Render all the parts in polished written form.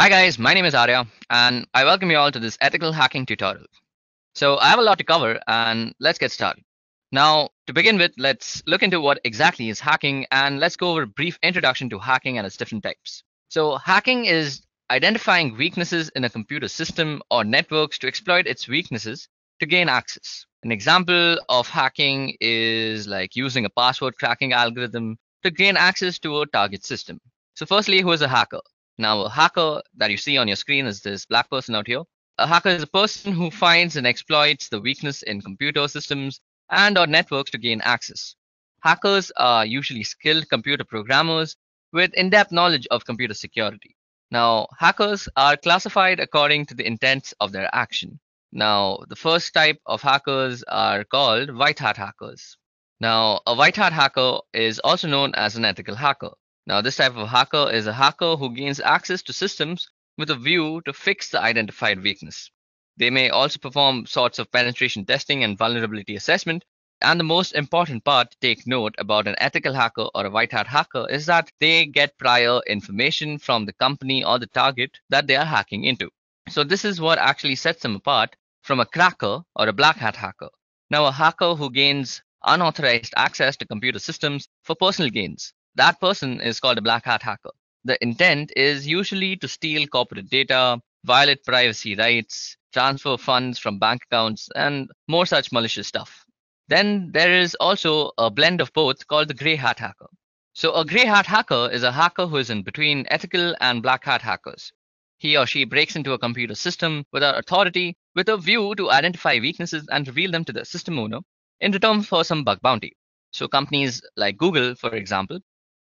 Hi guys, my name is Arya and I welcome you all to this ethical hacking tutorial. So I have a lot to cover and let's get started. Now to begin with, let's look into what exactly is hacking and let's go over a brief introduction to hacking and its different types. So hacking is identifying weaknesses in a computer system or networks to exploit its weaknesses to gain access. An example of hacking is like using a password cracking algorithm to gain access to a target system. So firstly, who is a hacker? Now, a hacker that you see on your screen is this black person out here. A hacker is a person who finds and exploits the weakness in computer systems and or networks to gain access. Hackers are usually skilled computer programmers with in-depth knowledge of computer security. Now, hackers are classified according to the intents of their action. Now, the first type of hackers are called white hat hackers. Now, a white hat hacker is also known as an ethical hacker. Now, this type of hacker is a hacker who gains access to systems with a view to fix the identified weakness. They may also perform sorts of penetration testing and vulnerability assessment. And the most important part to take note about an ethical hacker or a white hat hacker is that they get prior information from the company or the target that they are hacking into. So this is what actually sets them apart from a cracker or a black hat hacker. Now, a hacker who gains unauthorized access to computer systems for personal gains, that person is called a black hat hacker. The intent is usually to steal corporate data, violate privacy rights, transfer funds from bank accounts, and more such malicious stuff. Then there is also a blend of both called the gray hat hacker. So a gray hat hacker is a hacker who is in between ethical and black hat hackers. He or she breaks into a computer system without authority with a view to identify weaknesses and reveal them to the system owner in return for some bug bounty. So companies like Google, for example,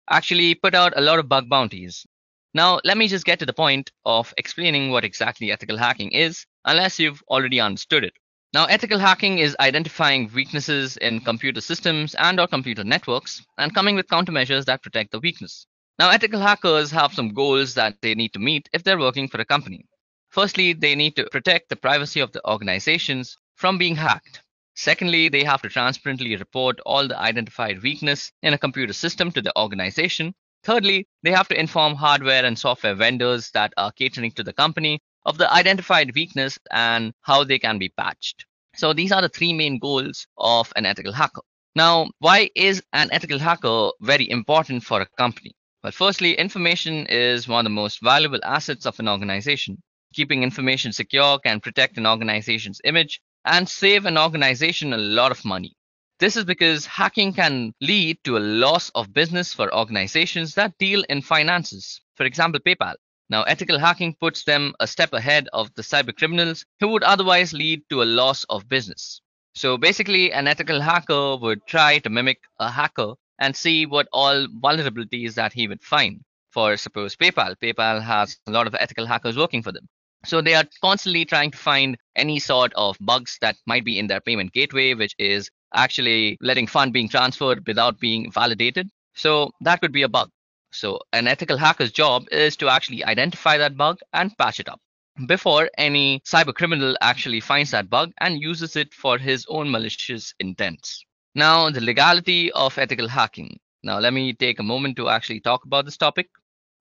actually put out a lot of bug bounties. Now, let me just get to the point of explaining what exactly ethical hacking is, unless you've already understood it. Now, ethical hacking is identifying weaknesses in computer systems and or computer networks and coming with countermeasures that protect the weakness. Now, ethical hackers have some goals that they need to meet if they're working for a company. Firstly, they need to protect the privacy of the organizations from being hacked. Secondly, they have to transparently report all the identified weakness in a computer system to the organization. Thirdly, they have to inform hardware and software vendors that are catering to the company of the identified weakness and how they can be patched. So these are the three main goals of an ethical hacker. Now, why is an ethical hacker very important for a company? Well, firstly, information is one of the most valuable assets of an organization. Keeping information secure can protect an organization's image and save an organization a lot of money. This is because hacking can lead to a loss of business for organizations that deal in finances. For example, PayPal. Now, ethical hacking puts them a step ahead of the cyber criminals who would otherwise lead to a loss of business. So basically, an ethical hacker would try to mimic a hacker and see what all vulnerabilities that he would find. For suppose PayPal. PayPal has a lot of ethical hackers working for them. So they are constantly trying to find any sort of bugs that might be in their payment gateway, which is actually letting fund being transferred without being validated. So that could be a bug. So an ethical hacker's job is to actually identify that bug and patch it up before any cyber criminal actually finds that bug and uses it for his own malicious intents. Now, the legality of ethical hacking. Now, let me take a moment to actually talk about this topic.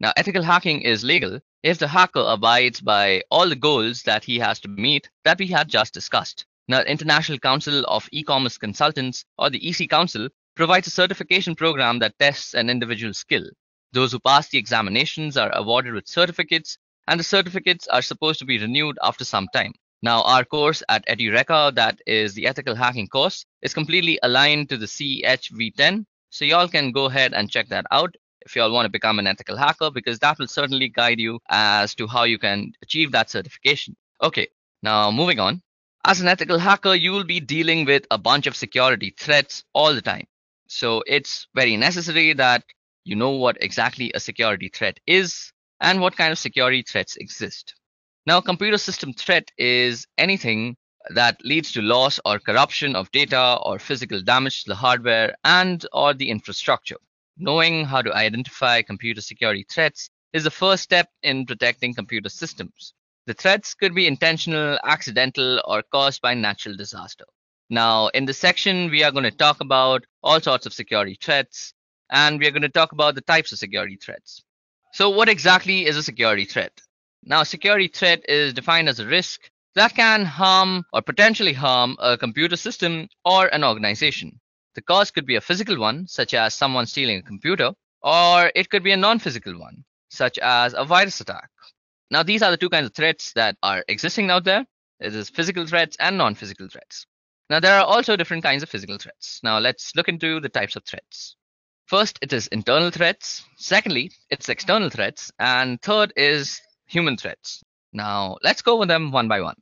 Now, ethical hacking is legal if the hacker abides by all the goals that he has to meet that we had just discussed. Now, the International Council of E-commerce Consultants, or the EC Council, provides a certification program that tests an individual's skill. Those who pass the examinations are awarded with certificates, and the certificates are supposed to be renewed after some time. Now, our course at Edureka, that is the ethical hacking course, is completely aligned to the CHV10. So y'all can go ahead and check that out if you all want to become an ethical hacker, because that will certainly guide you as to how you can achieve that certification. Okay, now moving on. As an ethical hacker, you will be dealing with a bunch of security threats all the time. So it's very necessary that you know what exactly a security threat is and what kind of security threats exist. Now, a computer system threat is anything that leads to loss or corruption of data or physical damage to the hardware and or the infrastructure. Knowing how to identify computer security threats is the first step in protecting computer systems. The threats could be intentional, accidental, or caused by natural disaster. Now, in this section, we are going to talk about all sorts of security threats, and we are going to talk about the types of security threats. So what exactly is a security threat? Now, security threat is defined as a risk that can harm or potentially harm a computer system or an organization. The cause could be a physical one, such as someone stealing a computer, or it could be a non physical one, such as a virus attack. Now, these are the two kinds of threats that are existing out there. It is physical threats and non physical threats. Now, there are also different kinds of physical threats. Now, let's look into the types of threats. First, it is internal threats. Secondly, it's external threats. And third is human threats. Now, let's go over them one by one.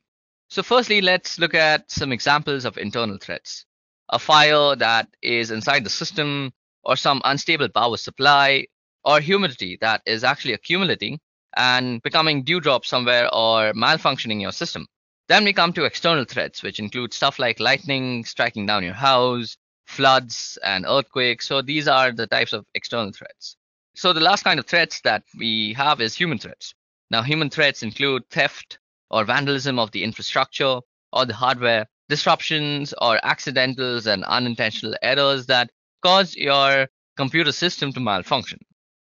So, firstly, let's look at some examples of internal threats. A fire that is inside the system, or some unstable power supply, or humidity that is actually accumulating and becoming dewdrop somewhere or malfunctioning your system. Then we come to external threats, which include stuff like lightning striking down your house, floods, and earthquakes. So these are the types of external threats. So the last kind of threats that we have is human threats. Now, human threats include theft or vandalism of the infrastructure or the hardware, disruptions or accidentals and unintentional errors that cause your computer system to malfunction.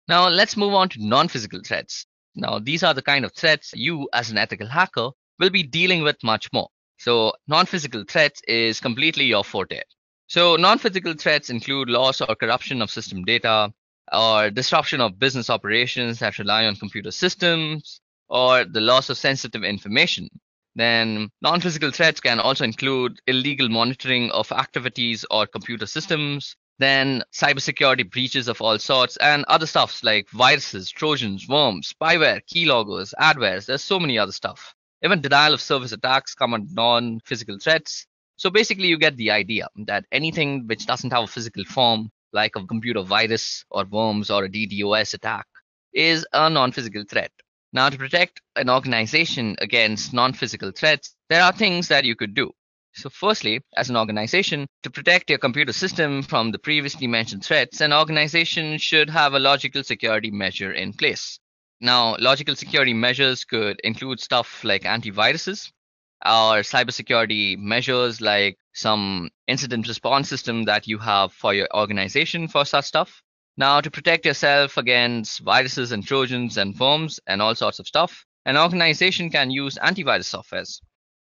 Now, let's move on to non-physical threats. Now, these are the kind of threats you, as an ethical hacker, will be dealing with much more. So, non-physical threats is completely your forte. So, non-physical threats include loss or corruption of system data, or disruption of business operations that rely on computer systems, or the loss of sensitive information. Then, non-physical threats can also include illegal monitoring of activities or computer systems, then cybersecurity breaches of all sorts, and other stuffs like viruses, trojans, worms, spyware, keyloggers, adwares. There's so many other stuff. Even denial of service attacks come under non-physical threats. So basically, you get the idea that anything which doesn't have a physical form, like a computer virus or worms or a DDoS attack, is a non-physical threat. Now, to protect an organization against non-physical threats, there are things that you could do. So firstly, as an organization, to protect your computer system from the previously mentioned threats, an organization should have a logical security measure in place. Now, logical security measures could include stuff like antiviruses or cybersecurity measures like some incident response system that you have for your organization for such stuff. Now, to protect yourself against viruses and trojans and worms and all sorts of stuff, an organization can use antivirus softwares.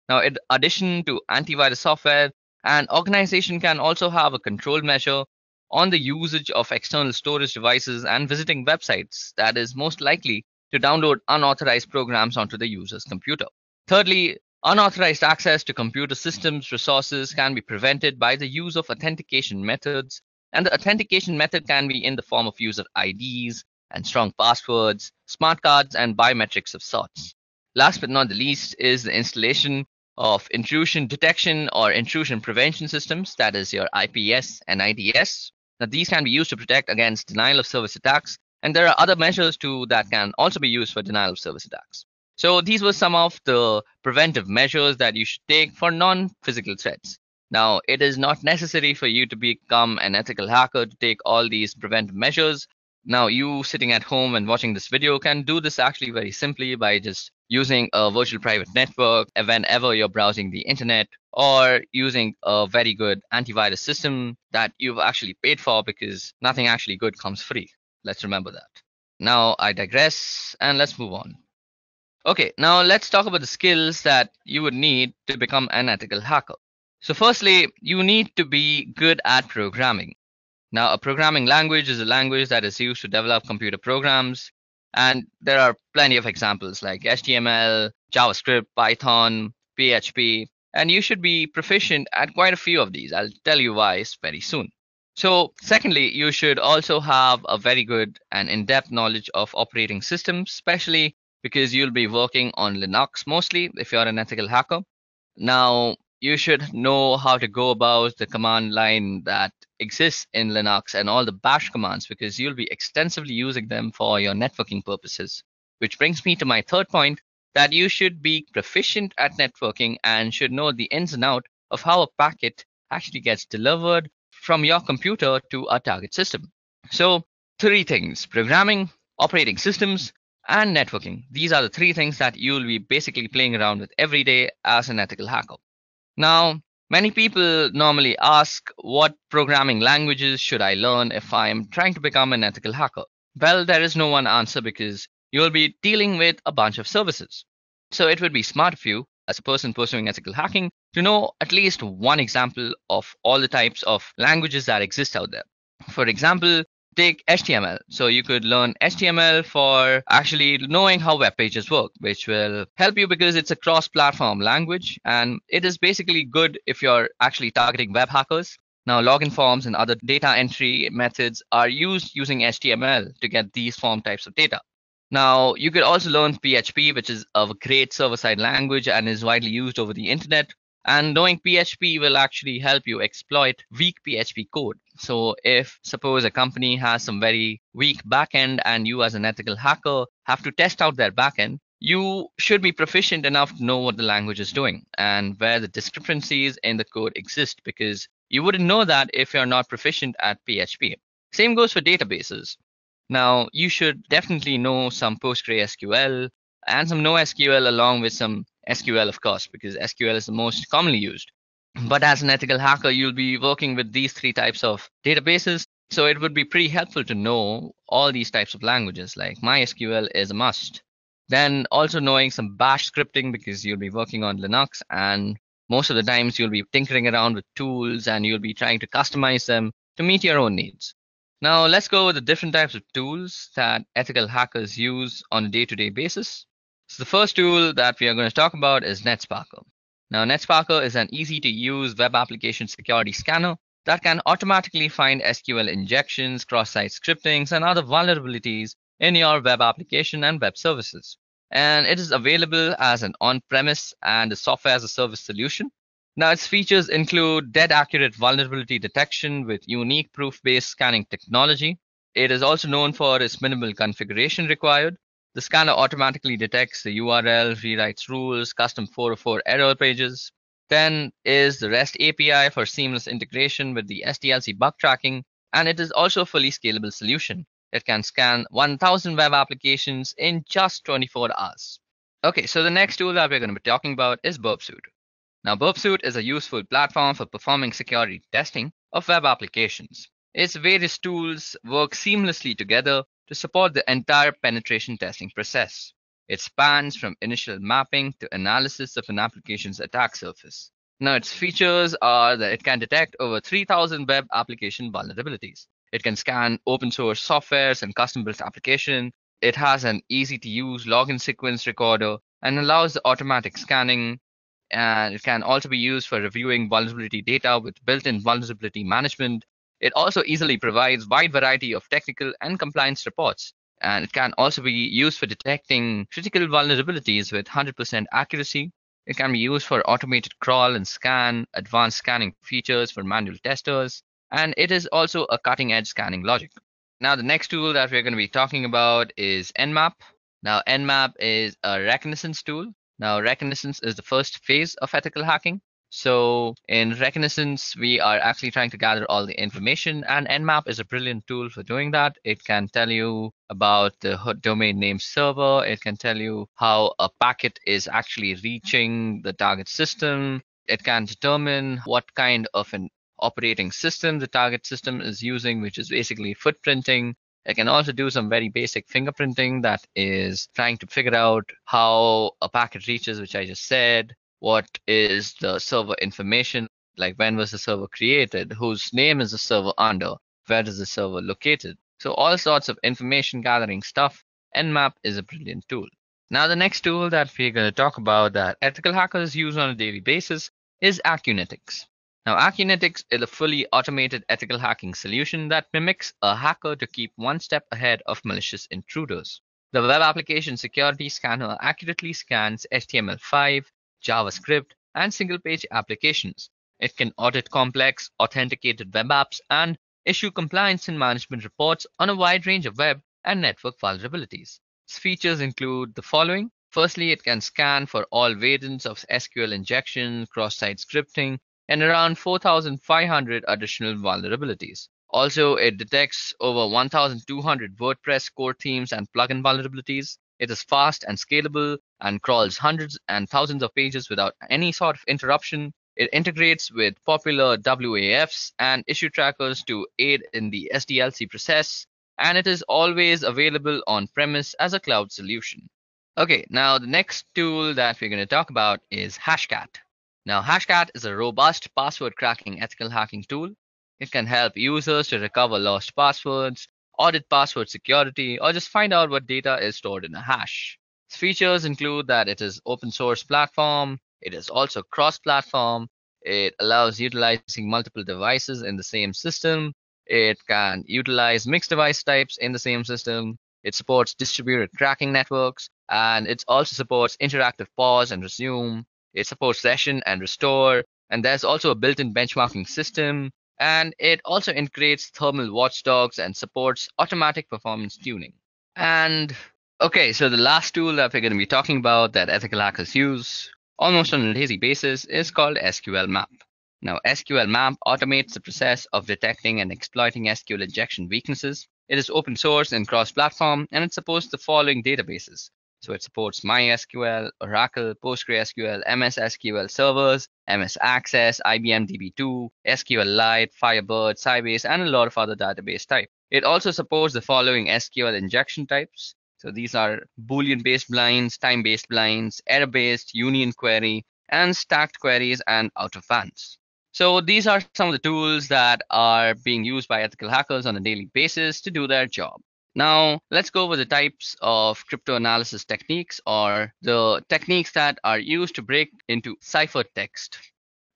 Now, in addition to antivirus software, an organization can also have a control measure on the usage of external storage devices and visiting websites that is most likely to download unauthorized programs onto the user's computer. Thirdly, unauthorized access to computer systems resources can be prevented by the use of authentication methods, and the authentication method can be in the form of user IDs and strong passwords, smart cards, and biometrics of sorts. Last but not the least is the installation of intrusion detection or intrusion prevention systems, that is your IPS and IDS. Now, these can be used to protect against denial of service attacks, and there are other measures too that can also be used for denial of service attacks. So these were some of the preventive measures that you should take for non-physical threats. Now, it is not necessary for you to become an ethical hacker to take all these preventive measures. Now, you sitting at home and watching this video can do this actually very simply by just using a virtual private network whenever you're browsing the internet, or using a very good antivirus system that you've actually paid for, because nothing actually good comes free. Let's remember that. Now, I digress, and let's move on. Okay, now let's talk about the skills that you would need to become an ethical hacker. So firstly, you need to be good at programming. Now, a programming language is a language that is used to develop computer programs, and there are plenty of examples like HTML, JavaScript, Python, PHP, and you should be proficient at quite a few of these. I'll tell you why very soon. So secondly, you should also have a very good and in-depth knowledge of operating systems, especially because you'll be working on Linux mostly if you're an ethical hacker. Now, you should know how to go about the command line that exists in Linux and all the bash commands, because you'll be extensively using them for your networking purposes. Which brings me to my third point, that you should be proficient at networking and should know the ins and out of how a packet actually gets delivered from your computer to a target system. So, three things: programming, operating systems, and networking. These are the three things that you'll be basically playing around with every day as an ethical hacker. Now, many people normally ask, what programming languages should I learn if I'm trying to become an ethical hacker? Well, there is no one answer, because you'll be dealing with a bunch of services. So it would be smart of you, as a person pursuing ethical hacking, to know at least one example of all the types of languages that exist out there. For example, take HTML. So you could learn HTML for actually knowing how web pages work, which will help you because it's a cross-platform language and it is basically good if you're actually targeting web hackers. Now, login forms and other data entry methods are used using HTML to get these form types of data. Now, you could also learn PHP, which is a great server-side language and is widely used over the internet. And knowing PHP will actually help you exploit weak PHP code. So if suppose a company has some very weak backend and you as an ethical hacker have to test out their backend, you should be proficient enough to know what the language is doing and where the discrepancies in the code exist, because you wouldn't know that if you're not proficient at PHP. Same goes for databases. Now, you should definitely know some PostgreSQL and some NoSQL along with some SQL, of course, because SQL is the most commonly used. But as an ethical hacker, you'll be working with these three types of databases. So it would be pretty helpful to know all these types of languages, like MySQL is a must. Then also knowing some bash scripting because you'll be working on Linux and most of the times you'll be tinkering around with tools and you'll be trying to customize them to meet your own needs. Now let's go over the different types of tools that ethical hackers use on a day-to-day basis. So the first tool that we are going to talk about is NetSparker. Now NetSparker is an easy-to-use web application security scanner that can automatically find SQL injections, cross-site scriptings, and other vulnerabilities in your web application and web services. And it is available as an on-premise and a software as a service solution. Now, its features include dead accurate vulnerability detection with unique proof-based scanning technology. It is also known for its minimal configuration required. The scanner automatically detects the URL, rewrites rules, custom 404 error pages. Then is the REST API for seamless integration with the SDLC bug tracking, and it is also a fully scalable solution. It can scan 1,000 web applications in just 24 hours. Okay, so the next tool that we're going to be talking about is burpsuit. Now, burpsuit is a useful platform for performing security testing of web applications. Its various tools work seamlessly together to support the entire penetration testing process. It spans from initial mapping to analysis of an application's attack surface. Now, its features are that it can detect over 3,000 web application vulnerabilities. It can scan open source softwares and custom built application. It has an easy to use login sequence recorder and allows the automatic scanning. And it can also be used for reviewing vulnerability data with built-in vulnerability management. It also easily provides wide variety of technical and compliance reports. And it can also be used for detecting critical vulnerabilities with 100% accuracy. It can be used for automated crawl and scan, advanced scanning features for manual testers, and it is also a cutting-edge scanning logic. Now, the next tool that we're going to be talking about is Nmap. Now, Nmap is a reconnaissance tool. Now, reconnaissance is the first phase of ethical hacking. So in reconnaissance, we are actually trying to gather all the information, and Nmap is a brilliant tool for doing that. It can tell you about the domain name server. It can tell you how a packet is actually reaching the target system. It can determine what kind of an operating system the target system is using, which is basically footprinting. It can also do some very basic fingerprinting that is trying to figure out how a packet reaches, which I just said. What is the server information? Like when was the server created? Whose name is the server under? Where is the server located? So all sorts of information gathering stuff. Nmap is a brilliant tool. Now the next tool that we're going to talk about that ethical hackers use on a daily basis is 𝐸𝐸𝐾. Now, 𝐸𝐸𝐾 is a fully automated ethical hacking solution that mimics a hacker to keep one step ahead of malicious intruders. The web application security scanner accurately scans HTML5, JavaScript, and single-page applications. It can audit complex, authenticated web apps and issue compliance and management reports on a wide range of web and network vulnerabilities. Its features include the following. Firstly, it can scan for all variants of SQL injection, cross-site scripting, and around 4,500 additional vulnerabilities. Also, it detects over 1,200 WordPress core themes and plugin vulnerabilities. It is fast and scalable and crawls hundreds and thousands of pages without any sort of interruption. It integrates with popular WAFs and issue trackers to aid in the SDLC process. and it is always available on premise as a cloud solution. Okay, now the next tool that we're going to talk about is Hashcat. Now, Hashcat is a robust password cracking ethical hacking tool. It can help users to recover lost passwords, audit password security, or just find out what data is stored in a hash. Its features include that it is open source platform, it is also cross platform, it allows utilizing multiple devices in the same system, it can utilize mixed device types in the same system, it supports distributed cracking networks, and it also supports interactive pause and resume. It supports session and restore, and there's also a built-in benchmarking system, and it also integrates thermal watchdogs and supports automatic performance tuning. And okay, so the last tool that we're going to be talking about that ethical hackers use almost on a lazy basis is called SQL Map. Now, SQL Map automates the process of detecting and exploiting SQL injection weaknesses. It is open source and cross-platform, and it supports the following databases. So it supports MySQL, Oracle, PostgreSQL, MS SQL servers, MS Access, IBM DB2, SQLite, Firebird, Sybase, and a lot of other database types. It also supports the following SQL injection types. So these are Boolean-based blinds, time-based blinds, error-based, union query, and stacked queries and out-of-bands. So these are some of the tools that are being used by ethical hackers on a daily basis to do their job. Now, let's go over the types of cryptanalysis techniques or the techniques that are used to break into ciphered text.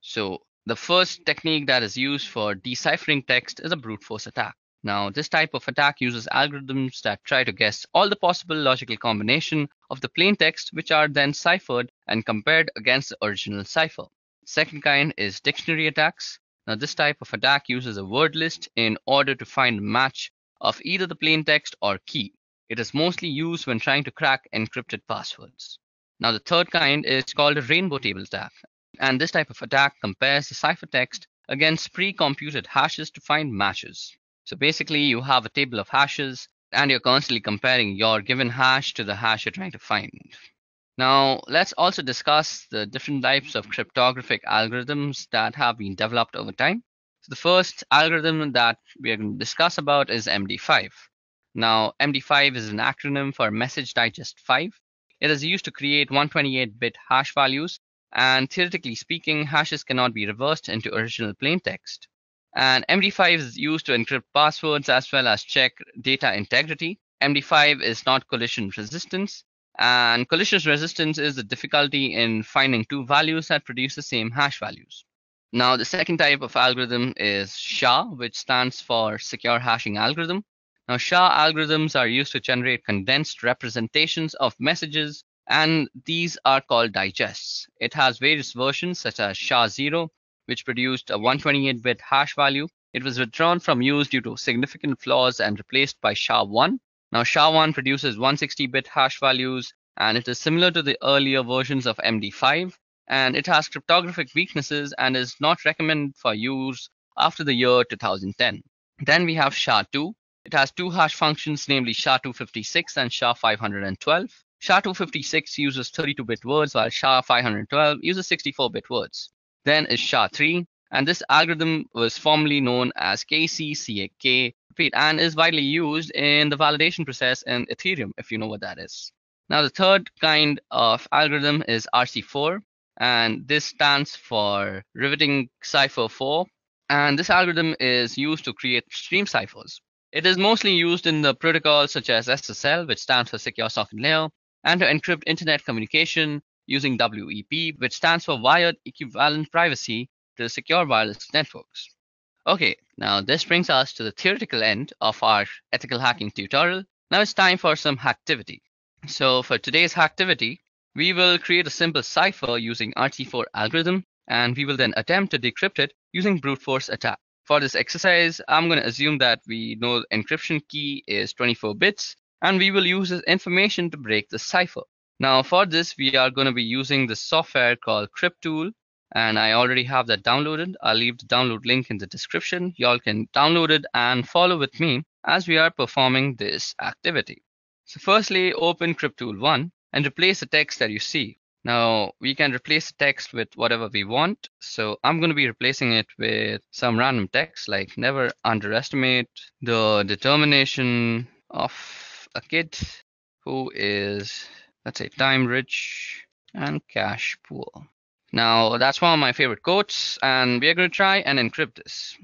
So the first technique that is used for deciphering text is a brute force attack. Now, this type of attack uses algorithms that try to guess all the possible logical combination of the plain text, which are then ciphered and compared against the original cipher. Second kind is dictionary attacks. Now, this type of attack uses a word list in order to find a match of either the plain text or key. It is mostly used when trying to crack encrypted passwords. Now, the third kind is called a rainbow table attack. And this type of attack compares the ciphertext against pre-computed hashes to find matches. So basically, you have a table of hashes and you're constantly comparing your given hash to the hash you're trying to find. Now, let's also discuss the different types of cryptographic algorithms that have been developed over time. So the first algorithm that we are going to discuss about is MD5. Now, MD5 is an acronym for Message Digest 5. It is used to create 128-bit hash values, and theoretically speaking, hashes cannot be reversed into original plain text. And MD5 is used to encrypt passwords as well as check data integrity. MD5 is not collision resistance, and collision resistance is the difficulty in finding two values that produce the same hash values. Now, the second type of algorithm is SHA, which stands for Secure Hashing Algorithm. Now, SHA algorithms are used to generate condensed representations of messages, and these are called digests. It has various versions such as SHA-0, which produced a 128-bit hash value. It was withdrawn from use due to significant flaws and replaced by SHA-1. Now, SHA-1 produces 160-bit hash values, and it is similar to the earlier versions of MD5, and it has cryptographic weaknesses and is not recommended for use after the year 2010. Then we have SHA-2. It has two hash functions, namely SHA-256 and SHA-512. SHA-256 uses 32-bit words, while SHA-512 uses 64-bit words. Then is SHA-3, and this algorithm was formerly known as 𝐾𝐶 and is widely used in the validation process in Ethereum, if you know what that is. Now, the third kind of algorithm is RC4, and this stands for Riveting Cipher 4, and this algorithm is used to create stream ciphers. It is mostly used in the protocols such as SSL, which stands for Secure Socket Layer, and to encrypt internet communication using WEP, which stands for Wired Equivalent Privacy, to secure wireless networks. Okay, now this brings us to the theoretical end of our ethical hacking tutorial. Now it's time for some hacktivity. So for today's hacktivity, we will create a simple cipher using RC4 algorithm, and we will then attempt to decrypt it using brute force attack. For this exercise, I'm going to assume that we know the encryption key is 24 bits, and we will use this information to break the cipher. Now for this, we are going to be using the software called Cryptool, and I already have that downloaded. I'll leave the download link in the description. Y'all can download it and follow with me as we are performing this activity. So firstly, open Cryptool 1 and replace the text that you see Now we can replace the text with whatever we want. So I'm going to be replacing it with some random text like never underestimate the determination of a kid who is, let's say, time rich and cash poor. Now that's one of my favorite quotes, and we are going to try and encrypt this.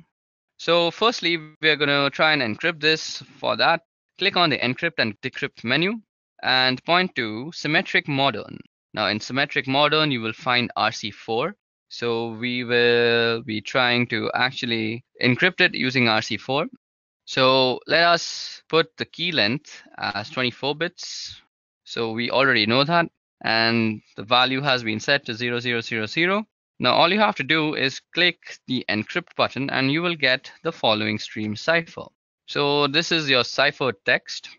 So firstly, we are going to try and encrypt this. For that, click on the encrypt and decrypt menu and point to symmetric modern. Now in symmetric modern, you will find RC4. So we will be trying to actually encrypt it using RC4. So let us put the key length as 24 bits. So we already know that. And the value has been set to 0000. Now all you have to do is click the encrypt button and you will get the following stream cipher. So this is your cipher text.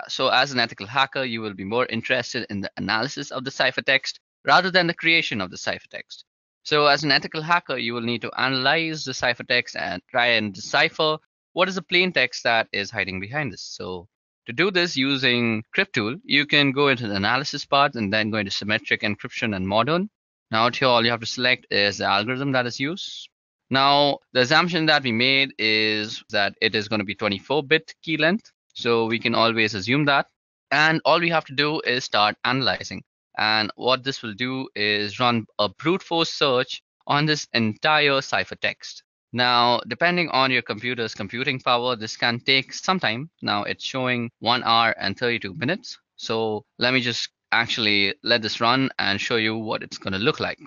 So as an ethical hacker, you will be more interested in the analysis of the ciphertext rather than the creation of the ciphertext. So as an ethical hacker, you will need to analyze the ciphertext and try and decipher what is the plain text that is hiding behind this. So to do this using Cryptool, you can go into the analysis part and then go into symmetric encryption and modern. Now out here, all you have to select is the algorithm that is used. Now, the assumption that we made is that it is going to be 24-bit key length. So we can always assume that. And all we have to do is start analyzing. And what this will do is run a brute force search on this entire ciphertext. Now, depending on your computer's computing power, this can take some time. Now it's showing 1 hour and 32 minutes. So let me just actually let this run and show you what it's going to look like.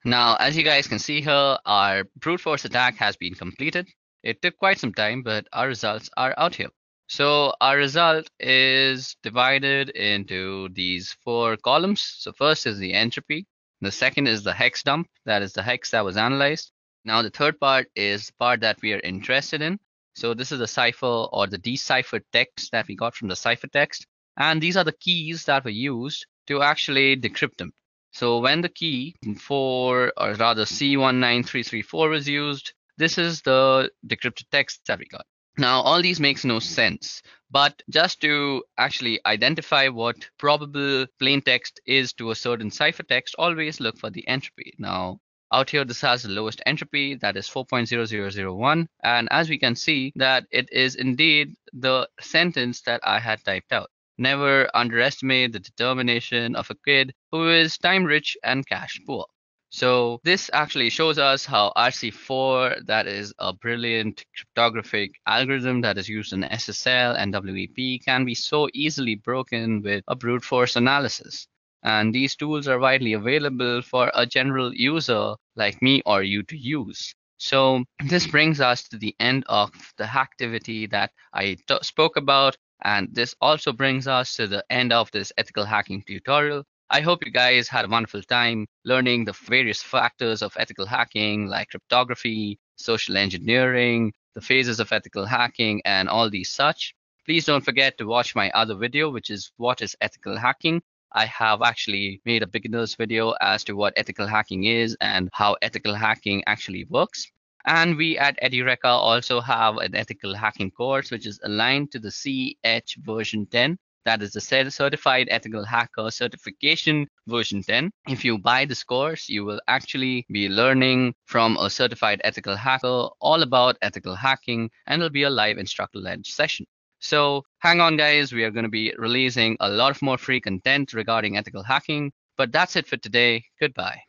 Now, as you guys can see here, our brute force attack has been completed. It took quite some time, but our results are out here. So our result is divided into these 4 columns. So first is the entropy. The second is the hex dump. That is the hex that was analyzed. Now the third part is the part that we are interested in. So this is the cipher or the deciphered text that we got from the ciphertext. And these are the keys that were used to actually decrypt them. So when the key for, or rather C19334 was used, this is the decrypted text that we got. Now, all these makes no sense, but just to actually identify what probable plain text is to a certain ciphertext, always look for the entropy. Now, out here, this has the lowest entropy, that is 4.0001. And as we can see that it is indeed the sentence that I had typed out. Never underestimate the determination of a kid who is time rich and cash poor. So this actually shows us how RC4, that is a brilliant cryptographic algorithm that is used in SSL and WEP, can be so easily broken with a brute force analysis. And these tools are widely available for a general user like me or you to use. So this brings us to the end of the hacktivity that I spoke about. And this also brings us to the end of this ethical hacking tutorial. I hope you guys had a wonderful time learning the various factors of ethical hacking like cryptography, social engineering, the phases of ethical hacking, and all these such. Please don't forget to watch my other video, which is What is Ethical Hacking? I have actually made a beginner's video as to what ethical hacking is and how ethical hacking actually works. And we at Edureka also have an ethical hacking course, which is aligned to the 𝐂𝐻 version 10. That is the Certified Ethical Hacker Certification version 10. If you buy this course, you will actually be learning from a certified ethical hacker all about ethical hacking, and it'll be a live instructor-led session. So hang on, guys. We are going to be releasing a lot of more free content regarding ethical hacking. But that's it for today. Goodbye.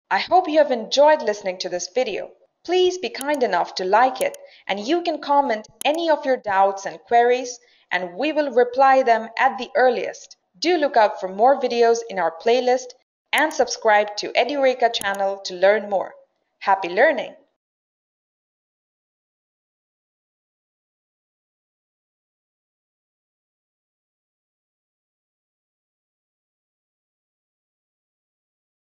I hope you have enjoyed listening to this video. Please be kind enough to like it, and you can comment any of your doubts and queries, and we will reply them at the earliest. Do look out for more videos in our playlist and subscribe to Edureka channel to learn more. Happy learning!